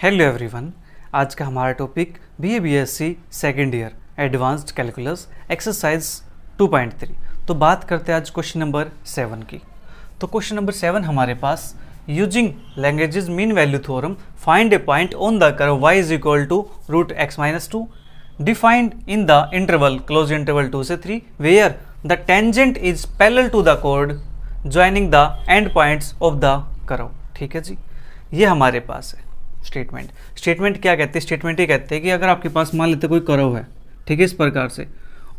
Hello everyone. आज का हमारा topic BA-BSc second year advanced calculus exercise 2.3। तो बात करते हैं आज क्वेश्चन नंबर 7 की। तो क्वेश्चन नंबर 7 हमारे पास using Lagrange's mean value theorem find a point on the curve y is equal to √x-2 defined in the interval closed interval 2 से 3 where the tangent is parallel to the कोड joining the end points of the curve. ठीक है जी, ये हमारे पास है statement क्या कहते हैं? स्टेटमेंट ये कहते हैं कि अगर आपके पास मान लेते कोई कर्व है, ठीक है, इस प्रकार से,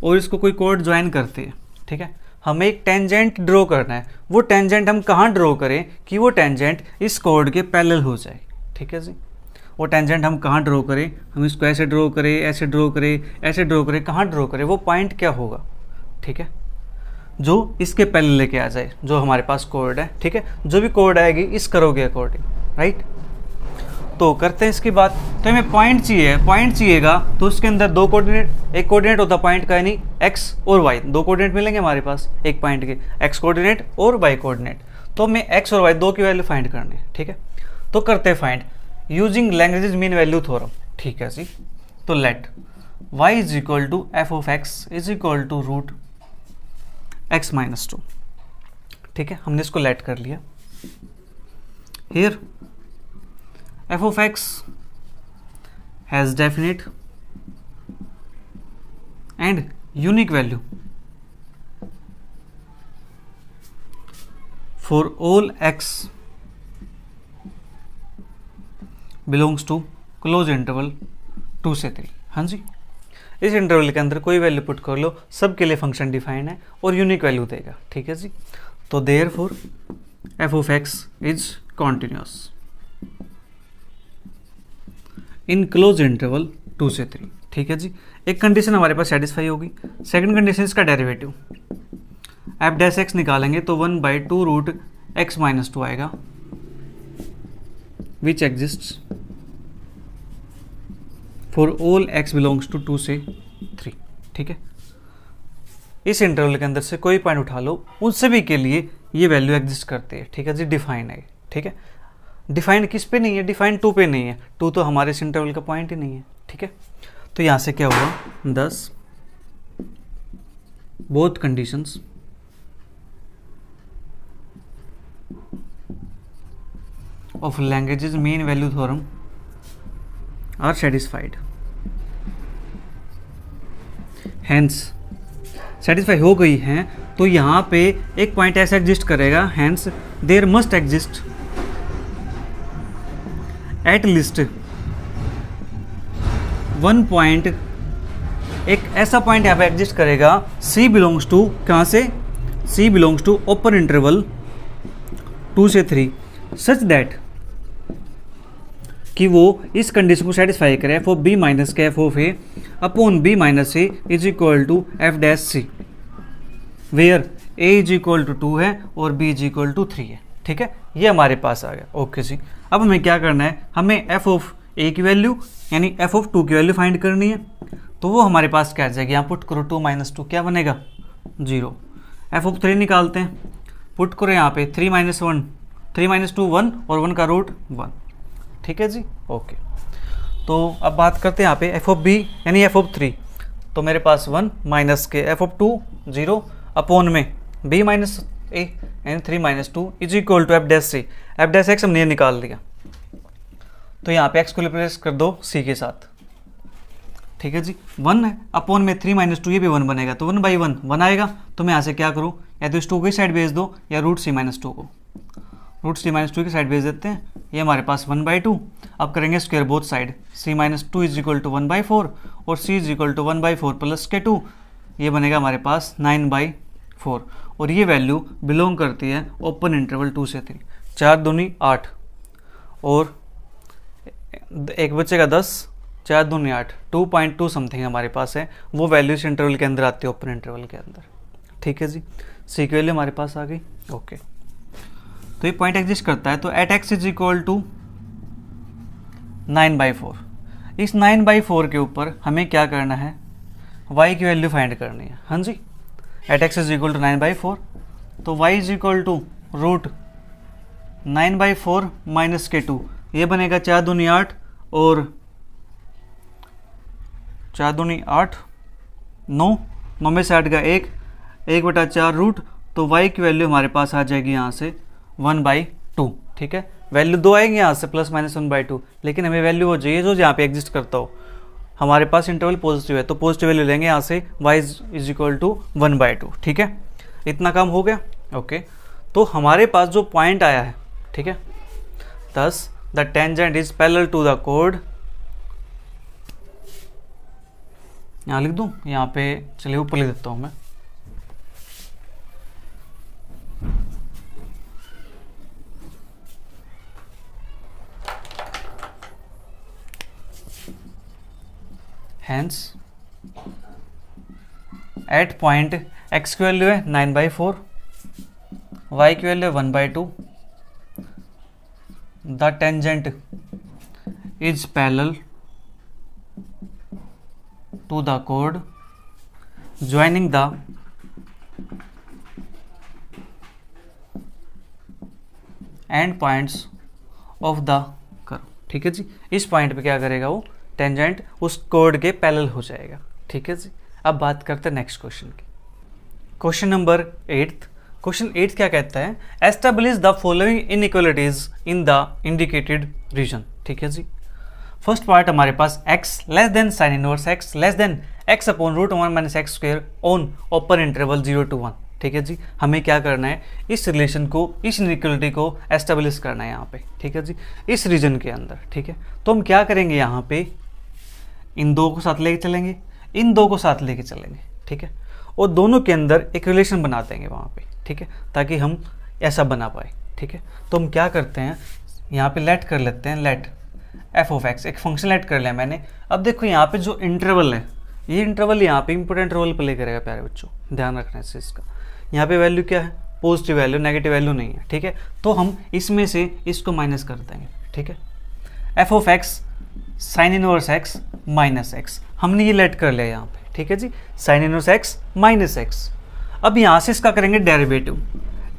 और इसको कोई कोड ज्वाइन करते हैं, ठीक है, हमें एक टेंजेंट ड्रॉ करना है। वो टेंजेंट हम कहाँ ड्रॉ करें कि वो टेंजेंट इस कोड के पैरेलल हो जाए। ठीक है जी, वो टेंजेंट हम कहाँ ड्रॉ करें? हम इसको ऐसे ड्रॉ करें, ऐसे ड्रॉ करें, ऐसे ड्रॉ करें, कहाँ ड्रॉ करें? वो पॉइंट क्या होगा? ठीक है, जो इसके पैरेलल लेके आ जाए, जो हमारे पास कोड है। ठीक है, जो भी कोड आएगी इस कर्व के अकॉर्डिंग, राइट। तो करते हैं इसकी बात। तो हमें पॉइंट चाहिए, पॉइंट चाहिएगा तो उसके अंदर दो कोऑर्डिनेट, एक कोऑर्डिनेट होता है पॉइंट का, यानी x और y, दो कोऑर्डिनेट मिलेंगे हमारे पास एक पॉइंट के, x कोऑर्डिनेट और y कोऑर्डिनेट। तो हमें x और y दो की वैल्यू फाइंड करनी है। ठीक है, तो करते हैं find using Lagrange's mean value theorem. ठीक है जी, तो let y is equal to f(x) is equal to √x-2। ठीक है, हमने इसको लेट कर लिया। Here f(x) has definite and unique value for all x belongs to close interval 2 से 3। हाँ जी, इस इंटरवल के अंदर कोई वैल्यू पुट कर लो, सबके लिए फंक्शन डिफाइन है और यूनिक वैल्यू देगा। ठीक है जी, तो therefore f(x) is continuous in closed interval 2 से 3। ठीक है जी, एक कंडीशन हमारे पास सेटिस्फाई होगी। सेकंड कंडीशन इसका डेरिवेटिव f(x) निकालेंगे तो 1/2 √x-2 आएगा, which exists for all x belongs to 2 से 3। ठीक है, इस इंटरवल के अंदर से कोई पॉइंट उठा लो, उन सभी के लिए ये वैल्यू एग्जिस्ट करती है। ठीक है जी, डिफाइन है। ठीक है, डिफाइंड किस पे नहीं है? डिफाइंड 2 पे नहीं है। 2 तो हमारे इस इंटरवल का पॉइंट ही नहीं है। ठीक है, तो यहां से क्या हुआ? 10 both conditions of Lagrange's mean value theorem are satisfied. Hence satisfy हो गई हैं, तो यहां पे एक पॉइंट ऐसा एग्जिस्ट करेगा। Hence there must exist at least one point, एक ऐसा पॉइंट यहाँ पे एग्जिस्ट करेगा C बिलोंग्स टू, कहाँ से? C belongs to open interval 2 से 3 सच दैट कि वो इस कंडीशन को सेटिस्फाई करे f(b - के f(a) upon b - a is equal to f'(c) where a is equal to 2 है और b इज इक्वल टू 3 है। ठीक है, ये हमारे पास आ गया। ओके जी, अब हमें क्या करना है? हमें f(a) की वैल्यू यानी f(2) की वैल्यू फाइंड करनी है। तो वो हमारे पास क्या आ जाएगी? यहाँ पुट करो 2 - 2 क्या बनेगा? 0। f(3) निकालते हैं, पुट करो यहाँ पे 3 - 1, 3 - 2 1 और 1 का रूट 1। ठीक है जी, ओके। तो अब बात करते हैं यहाँ पे f(b) यानी f(3), तो मेरे पास 1 माइनस के f(2) 0 अपॉन में b - a यानी 3 - 2 is equal to f'(c). f'(x) हमने निकाल दिया, तो यहाँ पे x को रिप्लेस कर दो c के साथ। ठीक है जी, 1 है अपॉन में 3 - 2, ये भी 1 बनेगा, तो 1/1 1 आएगा। तो मैं यहाँ से क्या करूँ? या तो इस 2 की साइड भेज दो या √c-2 को, √c-2 की साइड भेज देते हैं। ये हमारे पास 1/2। अब करेंगे square both side, c-2 is equal to 1/4 और c is equal to 1/4 plus के 2, ये बनेगा हमारे पास 9/4। और ये वैल्यू बिलोंग करती है ओपन इंटरवल 2 से 3। 4 दूनी 8 और एक बचेगा 10, 4 दूनी 8, 2.2 समथिंग हमारे पास है। वो वैल्यू इस इंटरवल के अंदर आती है, ओपन इंटरवल के अंदर। ठीक है जी, सी की वैल्यू हमारे पास आ गई। ओके, तो ये पॉइंट एग्जिस्ट करता है। तो at x is equal to 9/4। इस 9/4 के ऊपर हमें क्या करना है? y की वैल्यू फाइंड करनी है। हाँ जी, at x is equal to 9/4, तो y is equal to √9/4 minus के 2, ये बनेगा 4 दूनी 8 और 4 दूनी 8, 9 में से 8 का 1/4 रूट, तो y की वैल्यू हमारे पास आ जाएगी यहाँ से 1/2। ठीक है, वैल्यू 2 आएगी यहाँ से +-1/2, लेकिन हमें वैल्यू वो चाहिए जो यहाँ पे एग्जिस्ट करता हो। हमारे पास इंटरवल पॉजिटिव है तो पॉजिटिव वैल्यू लेंगे यहाँ से y = 1/2। ठीक है, इतना काम हो गया। ओके, तो हमारे पास जो पॉइंट आया है, ठीक है, thus the tangent is parallel to the कोड। यहाँ लिख दूँ, यहाँ पे चलिए ऊपर लिख देता हूँ मैं। Hence एट पॉइंट x की वैल्यू है 9/4, y की वैल्यू है 1/2, the tangent is parallel to the कोड joining the end points of the curve. ठीक है जी, इस पॉइंट पे क्या करेगा वो टेंजेंट उस कोड के पैरेलल हो जाएगा। ठीक है जी, अब बात करते हैं नेक्स्ट क्वेश्चन की। Question number 8। क्वेश्चन 8 क्या कहता है, establish the following inequalities in the indicated region. ठीक है जी, फर्स्ट पार्ट हमारे पास x less than sine inverse x less than x/√1 - x² on open interval 0 to 1। ठीक है जी, हमें क्या करना है, इस रिलेशन को, इस इनइक्वालिटी को एस्टेब्लिश करना है यहाँ पे। ठीक है जी, इस रीजन के अंदर। ठीक है, तो हम क्या करेंगे, यहाँ पे इन दो को साथ लेके चलेंगे, इन दो को साथ लेके चलेंगे। ठीक है, और दोनों के अंदर एक रिलेशन बना देंगे वहाँ पे। ठीक है, ताकि हम ऐसा बना पाए। ठीक है, तो हम क्या करते हैं, यहाँ पे लेट कर लेते हैं, लेट f(x), एक फंक्शन लेट कर लिया मैंने। अब देखो यहाँ पे जो इंटरवल है, ये इंटरवल यहाँ पे इंपॉर्टेंट रोल प्ले करेगा प्यारे बच्चों, ध्यान रखना है इसका। यहाँ पे वैल्यू क्या है, पॉजिटिव वैल्यू, नेगेटिव वैल्यू नहीं है। ठीक है, तो हम इसमें से इसको माइनस कर देंगे। ठीक है, f(x) sign inverse x minus x, हमने ये लेट कर लिया यहाँ पे। ठीक है जी, sine inverse x minus x। अब यहाँ से इसका करेंगे डेरिवेटिव,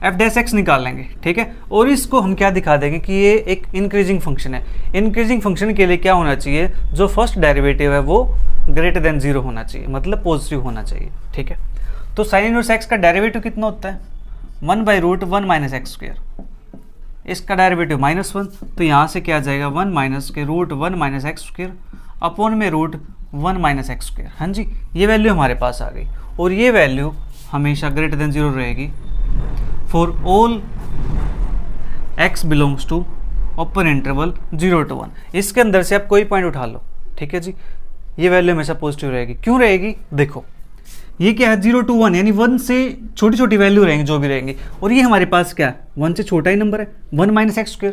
f' निकाल लेंगे। ठीक है, और इसको हम क्या दिखा देंगे कि ये एक इंक्रीजिंग फंक्शन है। इंक्रीजिंग फंक्शन के लिए क्या होना चाहिए, जो फर्स्ट डेरिवेटिव है वो ग्रेटर देन 0 होना चाहिए, मतलब पॉजिटिव होना चाहिए। ठीक है, तो साइन इनवर्स x का डेरिवेटिव कितना होता है, 1/√1 - x²। इसका डेरिवेटिव -1, तो यहाँ से क्या आ जाएगा, 1 - x² अपॉन में √1 - x²। हाँ जी, ये वैल्यू हमारे पास आ गई, और ये वैल्यू हमेशा ग्रेटर देन 0 रहेगी for all x belongs to open interval 0 to 1। इसके अंदर से आप कोई पॉइंट उठा लो। ठीक है जी, ये वैल्यू हमेशा पॉजिटिव रहेगी। क्यों रहेगी, देखो ये क्या है, 0 to 1, यानी 1 से छोटी छोटी वैल्यू रहेंगी जो भी रहेंगी, और ये हमारे पास क्या है, 1 से छोटा ही नंबर है, 1 - x²।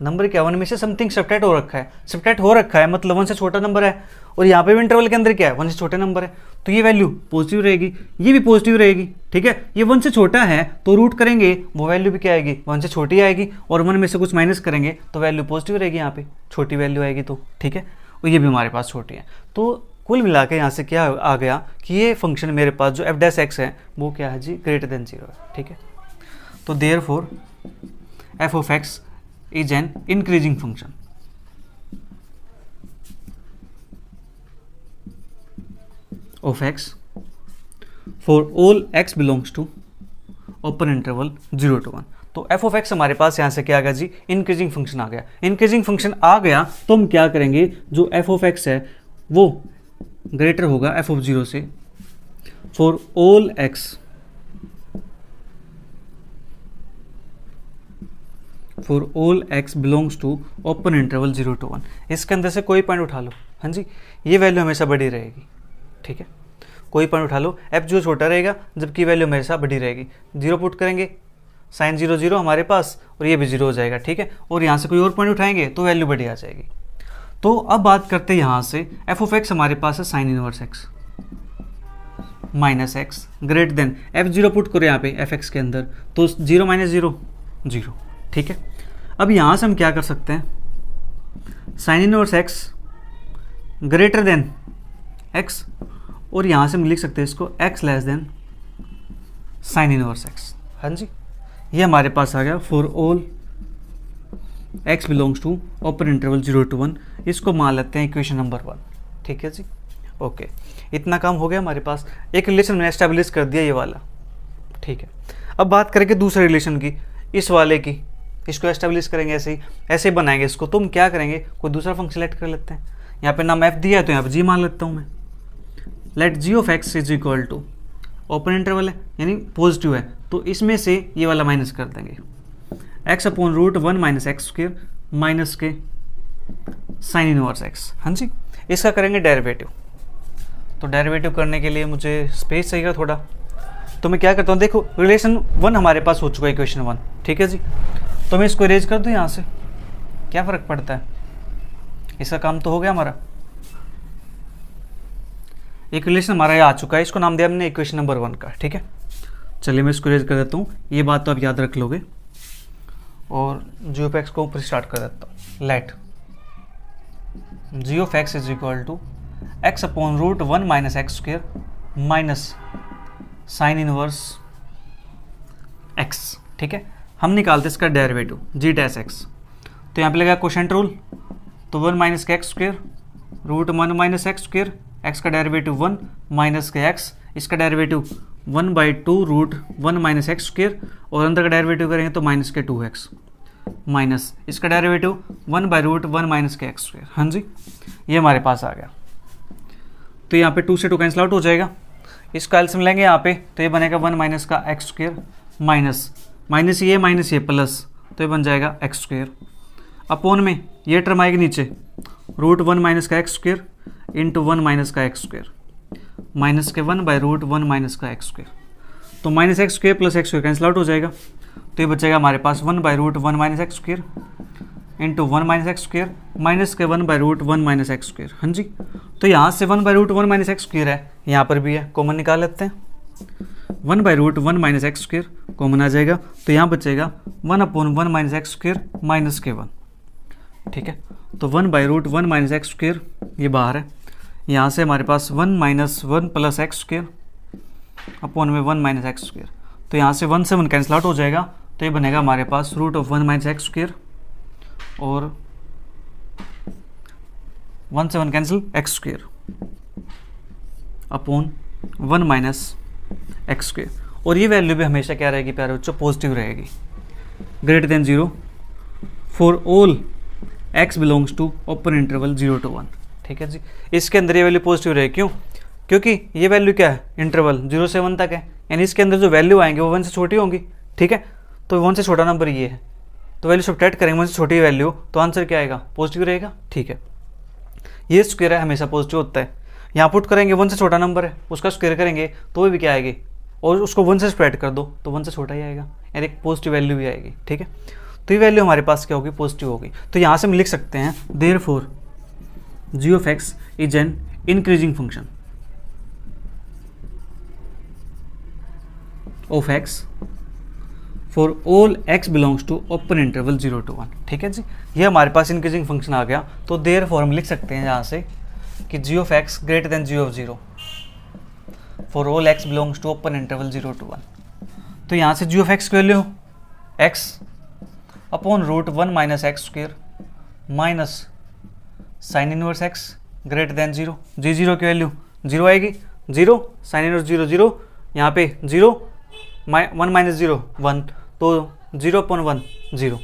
नंबर क्या, 1 में से समथिंग सब्ट्रैक्ट हो रखा है, सब्ट्रैक्ट हो रखा है मतलब 1 से छोटा नंबर है, और यहाँ पे भी इंटरवल के अंदर क्या है, 1 से छोटा नंबर है, तो ये वैल्यू पॉजिटिव रहेगी, ये भी पॉजिटिव रहेगी। ठीक है, ये 1 से छोटा है तो रूट करेंगे, वो वैल्यू भी क्या आएगी, 1 से छोटी आएगी, और 1 में से कुछ माइनस करेंगे तो वैल्यू पॉजिटिव रहेगी, यहाँ पे छोटी वैल्यू आएगी तो। ठीक है, और ये भी हमारे पास छोटी है। तो कुल मिला के यहाँ से क्या आ गया कि ये फंक्शन मेरे पास जो f' है वो क्या है जी, ग्रेटर देन 0 है। ठीक है, तो therefore f(x) is an increasing function. Of x for all x belongs to open interval 0 to 1। तो f(x) हमारे पास यहाँ से क्या आ गया जी, इंक्रीजिंग फंक्शन आ गया। इंक्रीजिंग फंक्शन आ गया तो हम क्या करेंगे, जो f(x) है वो ग्रेटर होगा f(0) से for all x belongs to open interval 0 to 1। इसके अंदर से कोई पॉइंट उठा लो। हाँ जी, ये वैल्यू हमेशा बड़ी रहेगी। ठीक है, कोई पॉइंट उठा लो, f छोटा रहेगा जबकि वैल्यू हमेशा बड़ी रहेगी। 0 पुट करेंगे, साइन 0 0 हमारे पास, और ये भी 0 हो जाएगा। ठीक है, और यहाँ से कोई और पॉइंट उठाएंगे तो वैल्यू बड़ी आ जाएगी। तो अब बात करते हैं यहाँ से, f(x) हमारे पास है sine inverse x minus x greater than f(0) put करो यहाँ पे f(x) के अंदर, तो 0 - 0 0। ठीक है, अब यहाँ से हम क्या कर सकते हैं, sign inverse x greater than x, और यहाँ से हम लिख सकते हैं इसको x less than sine inverse x। हाँ जी, ये हमारे पास आ गया for all x belongs to open interval 0 to 1, इसको मान लेते हैं इक्वेशन नंबर 1। ठीक है जी, ओके, इतना काम हो गया हमारे पास। एक रिलेशन मैंने एस्टेब्लिश कर दिया ये वाला। ठीक है, अब बात करेंगे दूसरे रिलेशन की, इस वाले की। इसको एस्टेब्लिश करेंगे ऐसे ही बनाएंगे इसको। तो हम क्या करेंगे, कोई दूसरा फंक्शन सेलेक्ट कर लेते हैं। यहाँ पे नाम एफ दिया है तो यहाँ पे जी मान लेता हूँ मैं। Let G of x is equal to, open interval है यानी पॉजिटिव है, तो इसमें से ये वाला माइनस कर देंगे, x upon root 1 minus x square minus के साइन इनवर्स एक्स। हाँ जी, इसका करेंगे डेरिवेटिव। तो डेरिवेटिव करने के लिए मुझे स्पेस चाहिए थोड़ा, तो मैं क्या करता हूँ, देखो रिलेशन 1 हमारे पास हो चुका है, इक्वेशन 1। ठीक है जी, तो मैं इसको इरेज कर दूँ यहाँ से, क्या फ़र्क पड़ता है, इसका काम तो हो गया हमारा। एक रिलेशन हमारा ये आ चुका है, इसको नाम दिया हमने इक्वेशन नंबर 1 का। ठीक है, चलिए मैं इसको इरेज कर देता हूँ, ये बात तो आप याद रख लोगे। और जी ऑफ एक्स को ऊपर स्टार्ट कर देता हूँ। Let G of x is equal to x upon root 1 minus x square minus sine inverse x. ठीक है, हम निकालते इसका डेरिवेटिव जी डैश एक्स। तो यहाँ पे लगा क्वोशंट रूल, तो 1 माइनस के x square root 1 minus x square, x का डेरिवेटिव 1 माइनस के एक्स, इसका derivative 1/2 root 1 minus x square, और अंदर का डेरिवेटिव करेंगे तो माइनस के 2x माइनस इसका डेरिवेटिव 1/√1 माइनस के एक्स स्क्वायर। हाँ जी, ये हमारे पास आ गया। तो यहाँ पे 2 से 2 कैंसिल आउट हो जाएगा, इसका एलसीएम लेंगे यहाँ पे, तो ये बनेगा 1 माइनस का एक्स स्क्वायर माइनस माइनस ये प्लस, तो ये बन जाएगा एक्स स्क्वायर अपॉन में ये टर्म आएगी नीचे, रूट 1 माइनस का एक्स स्क्वायर इंटू 1 माइनस का एक्स स्क्वायर माइनस के 1/√1 माइनस का एक्स स्क्वायर। तो minus x square plus x square cancel out हो जाएगा, तो ये बचेगा हमारे पास 1/√1 minus x square into 1 minus x square minus के 1/√1 माइनस एक्स स्क्वायर। हाँ जी, तो यहाँ से 1/√1 माइनस एक्स स्क्वायर है, यहाँ पर भी है, कॉमन निकाल लेते हैं। 1/√1 माइनस एक्स स्क्वायर कॉमन आ जाएगा, तो यहाँ बचेगा 1/1 माइनस एक्स स्क्वायर माइनस के 1। ठीक है, तो 1/√1 माइनस एक्स स्क्वायर ये बाहर है, यहाँ से हमारे पास 1 minus 1 plus x square upon में 1 माइनस एक्स स्क्वायर। तो यहाँ से 1 से 1 कैंसिल आउट हो जाएगा, तो ये बनेगा हमारे पास root of 1 minus x square, और 1 से 1 cancel x square upon 1 minus x square. और ये वैल्यू भी हमेशा क्या रहेगी प्यारे बच्चों, पॉजिटिव रहेगी, greater than 0 for all x belongs to open interval 0 to 1। ठीक है जी, इसके अंदर ये वैल्यू पॉजिटिव रहेगी, क्यों, क्योंकि ये वैल्यू क्या है, इंटरवल 0 से 1 तक है, यानी इसके अंदर जो वैल्यू आएंगे वो 1 से छोटी होंगी। ठीक है, तो 1 से छोटा नंबर ये है, तो वैल्यू सब्ट्रैक्ट करेंगे 1 से छोटी वैल्यू, तो आंसर क्या आएगा, पॉजिटिव रहेगा। ठीक है, ये स्क्वायर है हमेशा पॉजिटिव होता है, यहाँ पुट करेंगे 1 से छोटा नंबर है, उसका स्क्वायर करेंगे तो भी क्या आएगी, और उसको 1 से स्प्रेड कर दो तो 1 से छोटा ही आएगा, यानी एक पॉजिटिव वैल्यू भी आएगी। ठीक है, तो ये वैल्यू हमारे पास क्या होगी, पॉजिटिव होगी। तो यहाँ से हम लिख सकते हैं therefore G of x is an increasing function of x for all x belongs to open interval 0 to 1। ठीक है जी, ये हमारे पास इंक्रीजिंग फंक्शन आ गया। तो देयरफॉर हम लिख सकते हैं यहाँ से कि G of x greater than G of 0 for all x belongs to open interval 0 to 1। तो यहाँ से जी ऑफ एक्स की value x upon root 1 minus x square minus sine inverse x greater than 0। G 0 की value 0 आएगी, 0 sine inverse 0 0, यहाँ पे 0 1 minus 0 1, तो 0/1 0,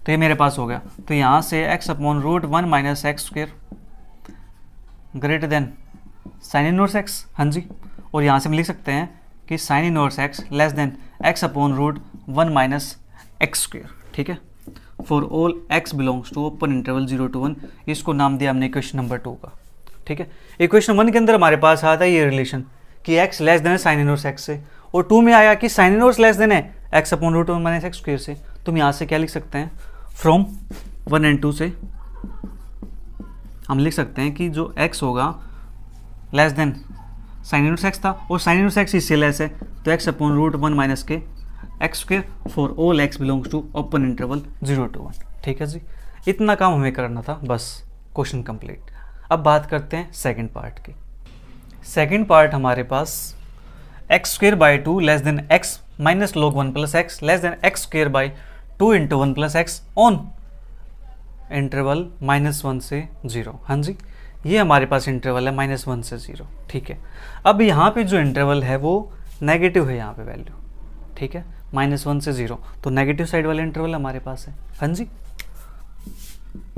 तो ये मेरे पास हो गया। तो यहाँ से x upon root 1 minus x square greater than sine inverse x. हाँ जी, और यहाँ से हम लिख सकते हैं कि sine inverse x less than x upon root 1 minus x square. ठीक है, for all x belongs to open interval 0 to 1, इसको नाम दिया हमने इक्वेशन नंबर 2 का। ठीक है, इक्वेशन 1 के अंदर हमारे पास आता है ये रिलेशन कि x लेस देन है साइन इनवर्स x से, और 2 में आया कि साइन इनवर्स लेस देन है x upon root 1 minus x square से। तो हम यहाँ से क्या लिख सकते हैं, फ्रॉम 1 and 2 से हम लिख सकते हैं कि जो x होगा less than sine inverse x था, और साइन इनवर्स x इससे लेस है, तो x अपॉन रूट 1 माइनस के x square for all x belongs to open interval 0 to 1। ठीक है जी, इतना काम हमें करना था, बस क्वेश्चन कंप्लीट। अब बात करते हैं सेकंड पार्ट की। सेकंड पार्ट हमारे पास x² 2 less than x minus log 1 plus x less then x² 2 into 1 plus x on interval -1 से 0। हाँ जी, ये हमारे पास इंटरवल है -1 से 0। ठीक है, अब यहाँ पे जो इंटरवल है वो नेगेटिव है, यहाँ पे वैल्यू। ठीक है, -1 से 0, तो नेगेटिव साइड वाला इंटरवल हमारे पास है। हाँ जी,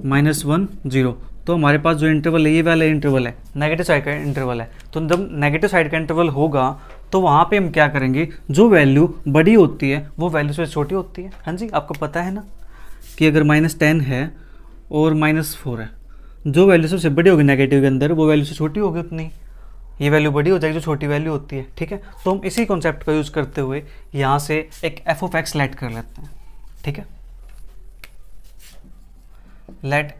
-1 0, तो हमारे पास जो इंटरवल है ये वाला इंटरवल है, नेगेटिव साइड का इंटरवल है। तो जब नेगेटिव साइड का इंटरवल होगा तो वहाँ पे हम क्या करेंगे, जो वैल्यू बड़ी होती है वो वैल्यू से छोटी होती है। हाँ जी, आपको पता है ना कि अगर -10 है और -4 है, जो वैल्यू सबसे बड़ी होगी नेगेटिव के अंदर वो वैल्यू से छोटी होगी उतनी, ये वैल्यू बड़ी हो जाएगी जो छोटी वैल्यू होती है। ठीक है, तो हम इसी कॉन्सेप्ट का यूज़ करते हुए यहाँ से एक एफ ऑफ एक्स लेट कर लेते हैं। ठीक है, let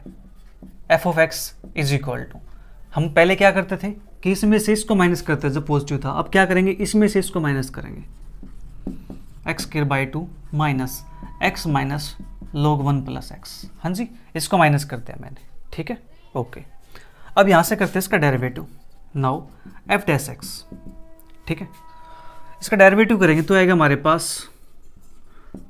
F of x is equal to, हम पहले क्या करते थे कि इसमें से इसको माइनस करते थे जब पॉजिटिव था, अब क्या करेंगे, इसमें से इसको माइनस करेंगे, x² 2 minus x minus log 1 plus x. हाँ जी, इसको माइनस करते हैं मैंने। ठीक है, ओके, अब यहाँ से करते हैं इसका derivative, now F dash x. ठीक है, इसका डेरिवेटिव करेंगे तो आएगा हमारे पास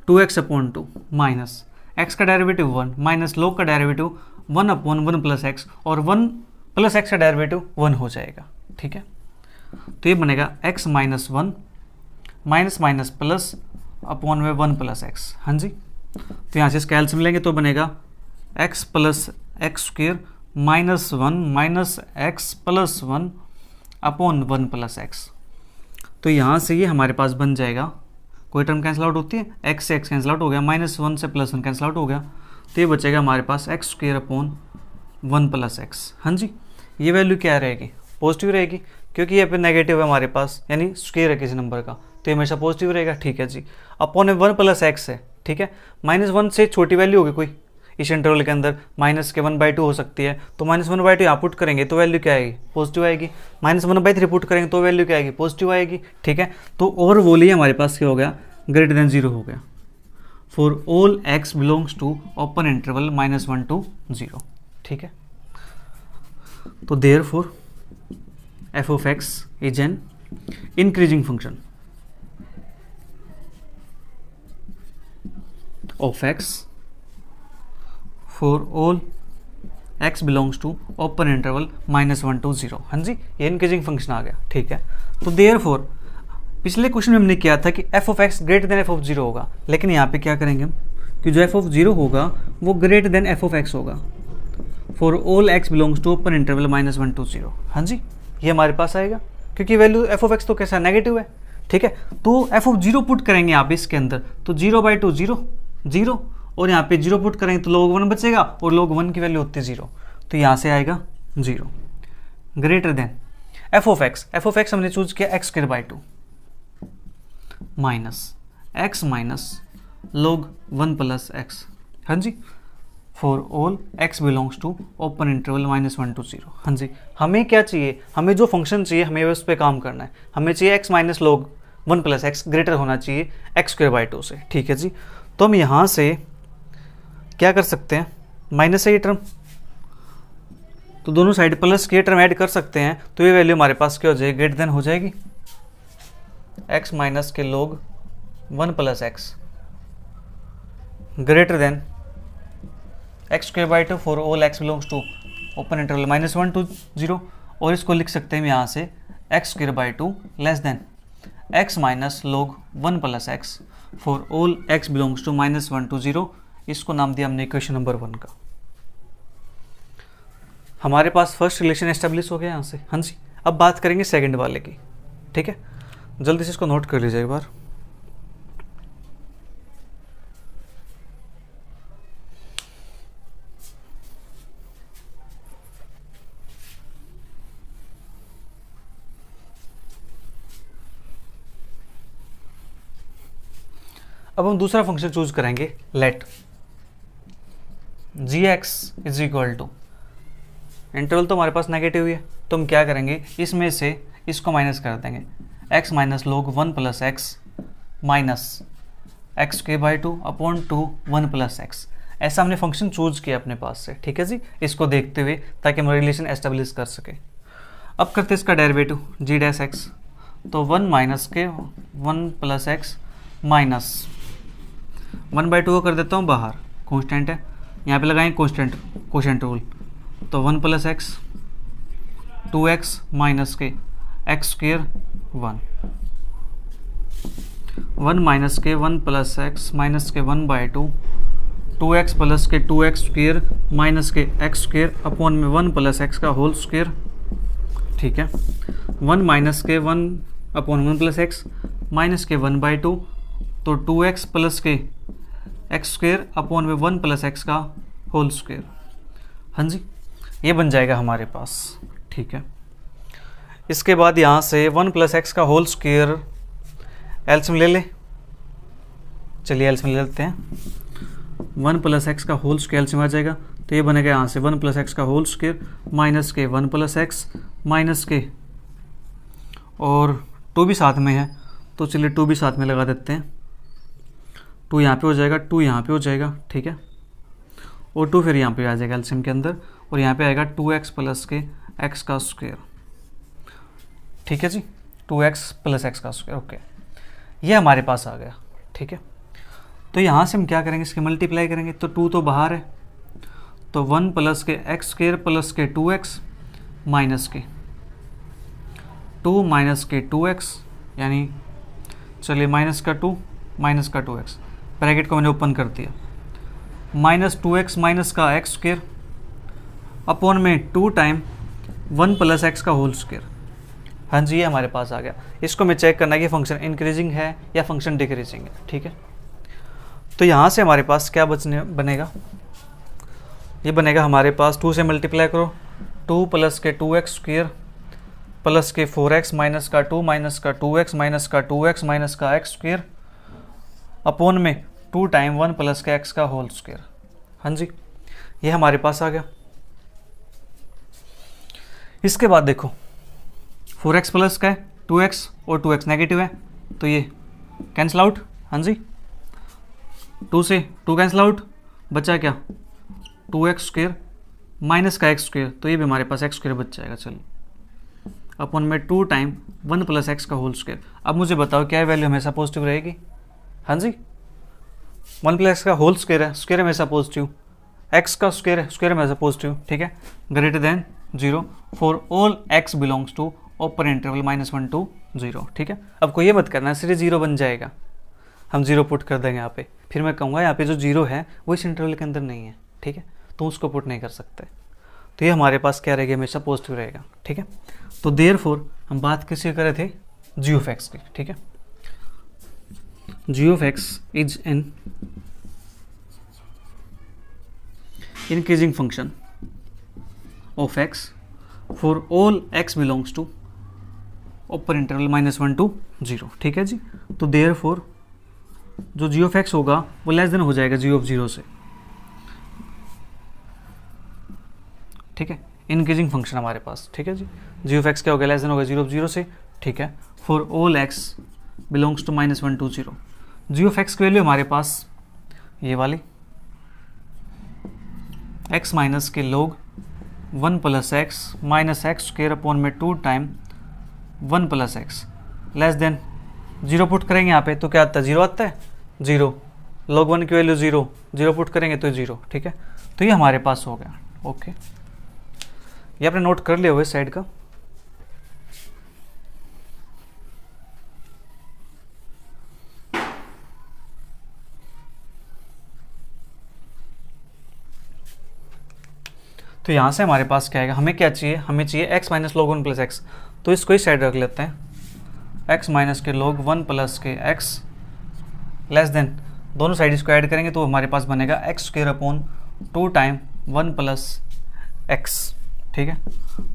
2x/2 माइनस x का डेरिवेटिव 1 माइनस log का डेरिवेटिव 1/1 प्लस एक्स, और 1 प्लस एक्स का डेरिवेटिव 1 हो जाएगा। ठीक है, तो ये बनेगा x minus 1 minus minus plus upon में 1 प्लस एक्स। हाँ जी, तो यहाँ से इसका एलसीएम लेंगे तो बनेगा x plus x square minus 1 minus x plus 1 upon 1 plus x. तो यहाँ से ये हमारे पास बन जाएगा, कोई टर्म कैंसिल आउट होती है, x से x कैंसिल आउट हो गया, -1 से +1 कैंसिल आउट हो गया, तो ये बचेगा हमारे पास x square upon 1 plus x. हाँ जी, ये वैल्यू क्या रहेगी, पॉजिटिव रहेगी, क्योंकि ये पे नेगेटिव है हमारे पास, यानी स्क्वेयर है किसी नंबर का, तो ये हमेशा पॉजिटिव रहेगा। ठीक है जी, अपॉन 1 प्लस एक्स है। ठीक है, -1 से छोटी वैल्यू होगी कोई इस इंटरवल के अंदर, -1/2 हो सकती है, तो -1/2 यहाँ पुट करेंगे तो वैल्यू क्या आएगी, पॉजिटिव आएगी। -1/3 पुट करेंगे तो वैल्यू क्या आएगी, पॉजिटिव आएगी। ठीक है, तो ओवरऑल ही हमारे पास क्या हो गया, ग्रेटर देन 0 हो गया for all x belongs to open interval -1 to 0। ठीक है, तो therefore f of x is an increasing function of x for all x belongs to open interval -1 to 0। हाँ जी, ये इंक्रीजिंग फंक्शन आ गया। ठीक है, तो देयरफॉर पिछले क्वेश्चन में हमने किया था कि f of x greater than f of 0 होगा, लेकिन यहाँ पे क्या करेंगे हम कि जो f of 0 होगा वो greater than f of x होगा for all x belongs to open interval -1 to 0। हाँ जी, ये हमारे पास आएगा क्योंकि वैल्यू f of x तो कैसा नेगेटिव है। ठीक है, तो f of 0 पुट करेंगे आप इसके अंदर, तो 0/2 0 0, और यहाँ पे 0 पुट करेंगे तो log 1 बचेगा, और log 1 की वैल्यू होती है 0, तो यहाँ से आएगा 0 greater than f of x हमने चूज किया x² 2 minus x minus log 1 plus x. हाँ जी, for all x belongs to open interval -1 to 0। हाँ जी, हमें क्या चाहिए, हमें जो फंक्शन चाहिए हमें उस पर काम करना है, हमें चाहिए x minus log 1 plus x greater होना चाहिए x² 2 से। ठीक है जी, तो हम यहाँ से क्या कर सकते हैं, माइनस से ये टर्म, तो दोनों साइड प्लस के टर्म ऐड कर सकते हैं, तो ये वैल्यू हमारे पास क्या हो जाएगी, ग्रेटर देन हो जाएगी x माइनस के log 1 plus x greater than x² 2 for all x belongs to open interval -1 to 0, और इसको लिख सकते हैं यहाँ से x² 2 less than x minus log 1 plus x for all x belongs to -1 to 0। इसको नाम दिया हमने इक्वेशन नंबर 1 का। हमारे पास फर्स्ट रिलेशन एस्टेब्लिश हो गया यहाँ से। हाँ जी, अब बात करेंगे सेकंड वाले की। ठीक है, जल्दी से इसको नोट कर लीजिए एक बार। अब हम दूसरा फंक्शन चूज करेंगे, let gx is equal to, interval तो हमारे पास नेगेटिव है, तो हम क्या करेंगे, इसमें से इसको माइनस कर देंगे, x minus log 1 plus x minus x² 2 upon 2 1 plus x. ऐसा हमने फंक्शन चूज किया अपने पास से। ठीक है जी, इसको देखते हुए ताकि हम रिलेशन एस्टेब्लिश कर सके। अब करते हैं इसका डेरिवेटिव g डैश एक्स, तो 1 माइनस के 1 प्लस एक्स माइनस 1/2 को कर देता हूँ बाहर, कॉन्स्टेंट है, यहाँ पे लगाएं कोशेंट रूल, तो 1 प्लस एक्स 2x माइनस के एक्स स्क्वेयर 1 माइनस के 1 प्लस एक्स माइनस के 1/2 2x प्लस के 2x स्क्वेयर माइनस के एक्स स्क्वेयर अपॉन में 1 प्लस एक्स का होल स्क्वेयर, ठीक है। 1 माइनस के 1 अपॉन 1 प्लस एक्स माइनस के 1/2, तो 2x प्लस के एक्स स्क्वेयर अपॉन में 1 प्लस एक्स का होल स्क्वेयर। हाँ जी, ये बन जाएगा हमारे पास, ठीक है। इसके बाद यहाँ से 1 प्लस एक्स का होल स्क्वेयर एलसीएम ले ले, चलिए एलसीएम ले लेते हैं। 1 प्लस एक्स का होल स्क्वेयर एलसीएम आ जाएगा, तो ये बनेगा यहाँ से 1 प्लस एक्स का होल स्क्वेयर माइनस के 1 प्लस एक्स माइनस के, और 2 भी साथ में है, तो चलिए 2 भी साथ में लगा देते हैं। 2 यहाँ पे हो जाएगा, 2 यहाँ पे हो जाएगा, ठीक है, और 2 फिर यहाँ पे आ जाएगा एलसीएम के अंदर, और यहाँ पे आएगा 2x प्लस के x का स्क्वायर, ठीक है जी, 2x प्लस x का स्क्वायर। ओके, ये हमारे पास आ गया, ठीक है। तो यहाँ से हम क्या करेंगे, इसके मल्टीप्लाई करेंगे, तो 2 तो बाहर है, तो 1 प्लस के एक्स स्क्वायर प्लस के 2x माइनस के 2 माइनस के 2x, यानी चलिए माइनस का 2 माइनस का 2x, ब्रैकेट को मैंने ओपन कर दिया, माइनस 2x माइनस का एक्स स्क्वायर अपॉन में 2 टाइम 1 प्लस एक्स का होल स्क्वायर। हाँ जी, ये हमारे पास आ गया। इसको मैं चेक करना है कि फंक्शन इंक्रीजिंग है या फंक्शन डिक्रीजिंग है, ठीक है। तो यहाँ से हमारे पास क्या बनेगा, ये बनेगा हमारे पास 2 से मल्टीप्लाई करो, 2 प्लस के 2x स्क्वायर प्लस के 4x माइनस का 2 माइनस का 2x माइनस का 2x माइनस का एक्स स्क्वायर अपॉन में 2 टाइम 1 प्लस के x का होल स्क्वायर। हाँ जी, ये हमारे पास आ गया। इसके बाद देखो 4x प्लस का है 2x और 2x नेगेटिव है, तो ये कैंसिल आउट। हाँ जी, 2 से 2 कैंसिल आउट, बचा क्या 2x स्क्वायर माइनस का एक्स स्क्वायर, तो ये भी हमारे पास एक्स स्क्वायर बच जाएगा। चलिए, अपॉन में 2 टाइम 1 प्लस एक्स का होल स्क्वायर। अब मुझे बताओ क्या वैल्यू हमेशा पॉजिटिव रहेगी। हाँ जी, 1 प्लस एक्स का होल स्क्वायर है, स्क्वायर हमेशा पॉजिटिव, एक्स का स्क्वायर है, स्क्वायर हमेशा पॉजिटिव, ठीक है। Greater than 0 for all x belongs to open interval -1 to 0, ठीक है। अब कोई ये मत करना सिर्फ 0 बन जाएगा, हम 0 पुट कर देंगे यहाँ पे, फिर मैं कहूँगा यहाँ पे जो 0 है वो इस इंटरवल के अंदर नहीं है, ठीक है, तो उसको पुट नहीं कर सकते। तो ये हमारे पास क्या रहेगा, हमेशा पॉजिटिव रहेगा, ठीक है। तो देयरफॉर हम बात किसकी कर रहे थे, g ऑफ x की, ठीक है। g of x is an increasing function of x for all x belongs to open interval -1 to 0, ठीक है जी। तो देयरफॉर जो g ऑफ x होगा वो लेस देन हो जाएगा g ऑफ 0 से, ठीक है, इंक्रीजिंग फंक्शन हमारे पास, ठीक है जी। g ऑफ x क्या होगा, लेस देन होगा 0 ऑफ 0 से, ठीक है, for all x belongs to -1 to 0। g of x की वैल्यू हमारे पास ये वाली x माइनस के log 1 plus x minus x square upon में 2 time 1 plus x less than 0 put करेंगे यहाँ पे, तो क्या आता है, 0 आता है, 0 log 1 की वैल्यू 0, 0 पुट करेंगे तो 0, ठीक है। तो ये हमारे पास हो गया। ओके, ये आपने नोट कर लिया हुआ साइड का। तो यहाँ से हमारे पास क्या आएगा, हमें क्या चाहिए, हमें चाहिए x minus log 1 plus x, तो इसको ही साइड रख लेते हैं, x माइनस के लॉग 1 प्लस के x लेस देन, दोनों साइड इसको ऐड करेंगे तो हमारे पास बनेगा x square upon 2 time 1 plus x, ठीक है,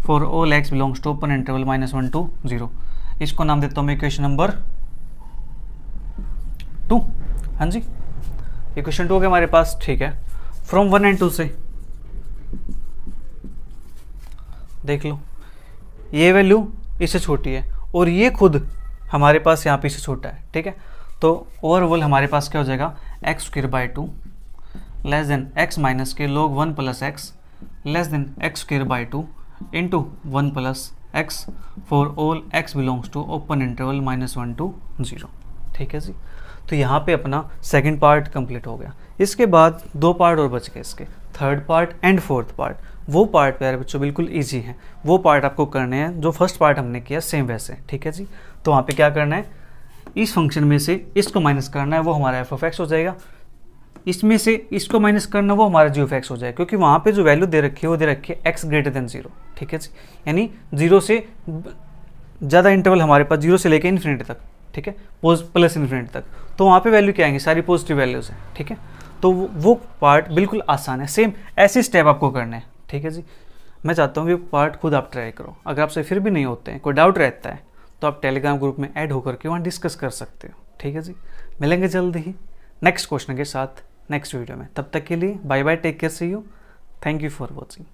for all x belongs to open interval -1 to 0। इसको नाम देता हूँ मैं इक्वेशन नंबर 2। हाँ जी, इक्वेशन 2 हो गया हमारे पास, ठीक है। फ्रॉम 1 एंड 2 से देख लो, ये वैल्यू इससे छोटी है और ये खुद हमारे पास यहाँ पे इससे छोटा है, ठीक है। तो ओवरऑल हमारे पास क्या हो जाएगा, x square by 2 less than x minus के log 1 plus x less than x square by 2 into 1 plus x for all x belongs to open interval -1 to 0, ठीक है जी। तो यहाँ पे अपना सेकंड पार्ट कंप्लीट हो गया। इसके बाद 2 पार्ट और बच गए इसके, third part and fourth part. वो पार्ट प्यारे बच्चों बिल्कुल ईजी है, वो पार्ट आपको करने हैं जो फर्स्ट पार्ट हमने किया सेम वैसे, ठीक है जी। तो वहाँ पे क्या करना है, इस फंक्शन में से इसको माइनस करना है, वो हमारा एफ ऑफ एक्स हो जाएगा। इसमें से इसको माइनस करना, वो हमारा जी ऑफ एक्स हो जाएगा, क्योंकि वहाँ पे जो वैल्यू दे रखी है वो दे रखी है एक्स ग्रेटर देन 0, ठीक है जी। यानी 0 से ज़्यादा इंटरवल हमारे पास 0 से लेकर इन्फिनिटी तक, ठीक है, प्लस इन्फिनिटी तक। तो वहाँ पे वैल्यू क्या आएंगी, सारी पॉजिटिव वैल्यूज हैं, ठीक है। तो वो पार्ट बिल्कुल आसान है, सेम ऐसे स्टेप आपको करने हैं, ठीक है जी। मैं चाहता हूँ कि पार्ट खुद आप ट्राई करो। अगर आपसे फिर भी नहीं होते हैं, कोई डाउट रहता है, तो आप टेलीग्राम ग्रुप में ऐड होकर के वहाँ डिस्कस कर सकते हो, ठीक है जी। मिलेंगे जल्दी ही नेक्स्ट क्वेश्चन के साथ नेक्स्ट वीडियो में। तब तक के लिए bye bye, take care, see you, thank you for watching.